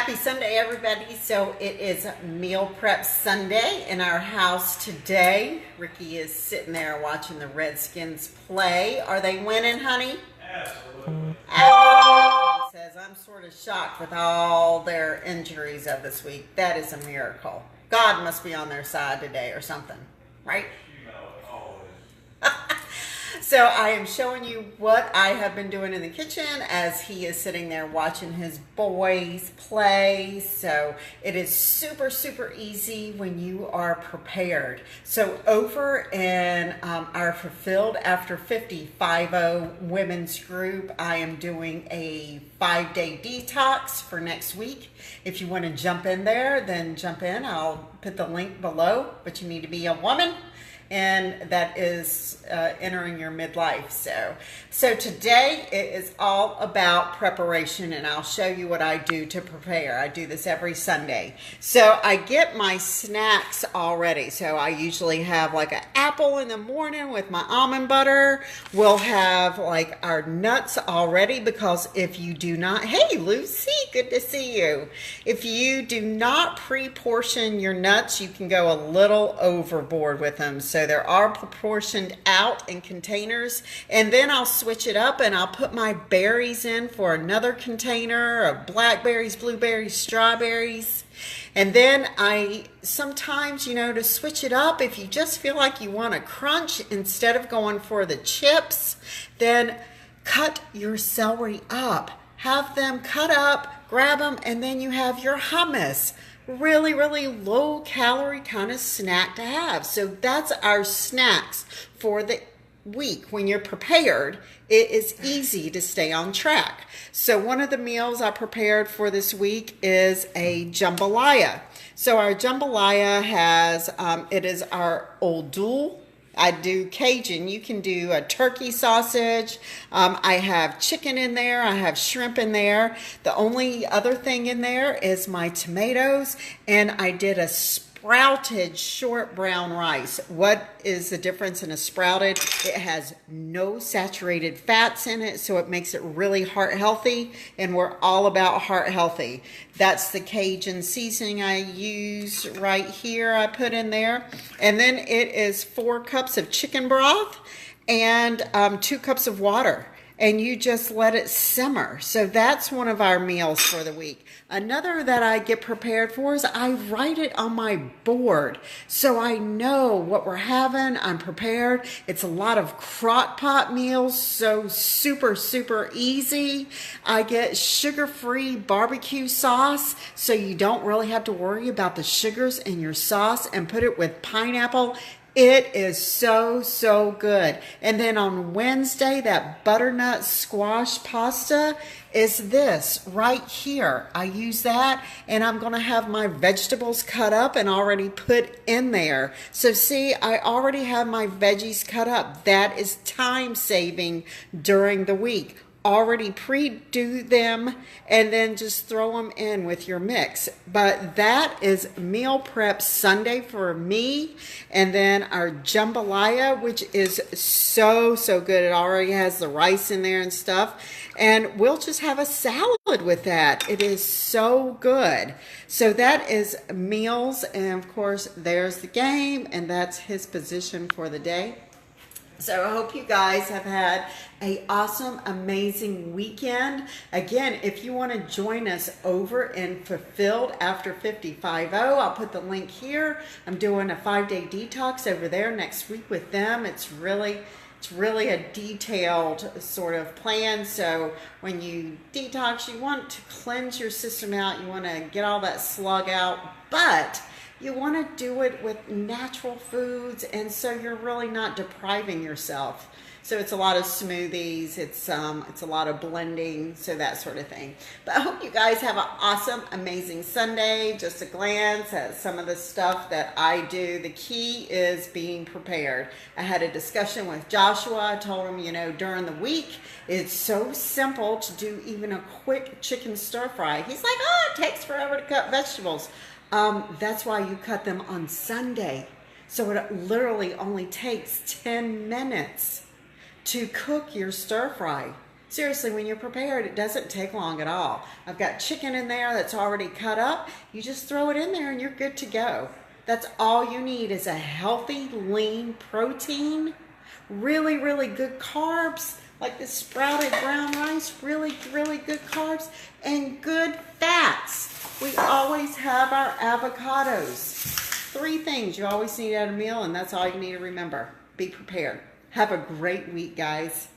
Happy Sunday, everybody. So it is Meal Prep Sunday in our house today. Ricky is sitting there watching the Redskins play. Are they winning, honey? Absolutely. Absolutely. He says, I'm sort of shocked with all their injuries of this week. That is a miracle. God must be on their side today or something, right? You know it always. So I am showing you what I have been doing in the kitchen as he is sitting there watching his boys play. So it is super, super easy when you are prepared. So over in our Fulfilled After 50 women's group, I am doing a 5-day detox for next week. If you want to jump in there, then jump in. I'll put the link below, but you need to be a woman. And that is entering your midlife. So today it is all about preparation, and I'll show you what I do to prepare. I do this every Sunday. So I get my snacks already. So I usually have like an apple in the morning with my almond butter. We'll have like our nuts already, because if you do not, hey Lucy, good to see you. If you do not pre-portion your nuts, you can go a little overboard with them. So they are proportioned out in containers, and then I'll switch it up and I'll put my berries in for another container of blackberries, blueberries, strawberries. And then I sometimes, to switch it up, if you just feel like you want a crunch instead of going for the chips, then cut your celery up. Have them cut up, grab them, and then you have your hummus. Really, really low calorie kind of snack to have. So that's our snacks for the week. When you're prepared, it is easy to stay on track. So one of the meals I prepared for this week is a jambalaya. So our jambalaya has, it is our old dual. I do Cajun. You can do a turkey sausage. I have chicken in there. I have shrimp in there. The only other thing in there is my tomatoes, and I did a sprouted short brown rice. What is the difference in a sprouted? It has no saturated fats in it, so it makes it really heart healthy, and we're all about heart healthy. That's the Cajun seasoning I use right here. I put in there. And then it is 4 cups of chicken broth and 2 cups of water. And you just let it simmer. So that's one of our meals for the week. Another that I get prepared for is I write it on my board, so I know what we're having. I'm prepared. It's a lot of crock pot meals, so super, super easy. I get sugar-free barbecue sauce, so you don't really have to worry about the sugars in your sauce, and put it with pineapple. It is so, so good. And then on Wednesday, that butternut squash pasta is this right here. I use that, and I'm going to have my vegetables cut up and already put in there. So see, I already have my veggies cut up. That is time saving during the week. Already pre-do them and then just throw them in with your mix. But that is Meal Prep Sunday for me. And then our jambalaya, which is so, so good. It already has the rice in there and stuff. And we'll just have a salad with that. It is so good. So that is meals. And of course, there's the game. And that's his position for the day. So I hope you guys have had an awesome, amazing weekend. Again, if you want to join us over in Fulfilled After 50, I'll put the link here. I'm doing a 5-day detox over there next week with them. It's really a detailed sort of plan. So when you detox, you want to cleanse your system out. You want to get all that slug out, but you want to do it with natural foods, and so you're really not depriving yourself. So it's a lot of smoothies, it's a lot of blending, so that sort of thing. But I hope you guys have an awesome, amazing Sunday. Just a glance at some of the stuff that I do. The key is being prepared. I had a discussion with Joshua. I told him, during the week, it's so simple to do even a quick chicken stir fry. He's like, it takes forever to cut vegetables. That's why you cut them on Sunday. So it literally only takes 10 minutes to cook your stir fry. Seriously, when you're prepared, it doesn't take long at all. I've got chicken in there that's already cut up. You just throw it in there and you're good to go. That's all you need is a healthy, lean protein, really, really good carbs, like the sprouted brown rice, really, really good carbs, and good fats. We always have our avocados. 3 things you always need at a meal, and that's all you need to remember. Be prepared. Have a great week, guys.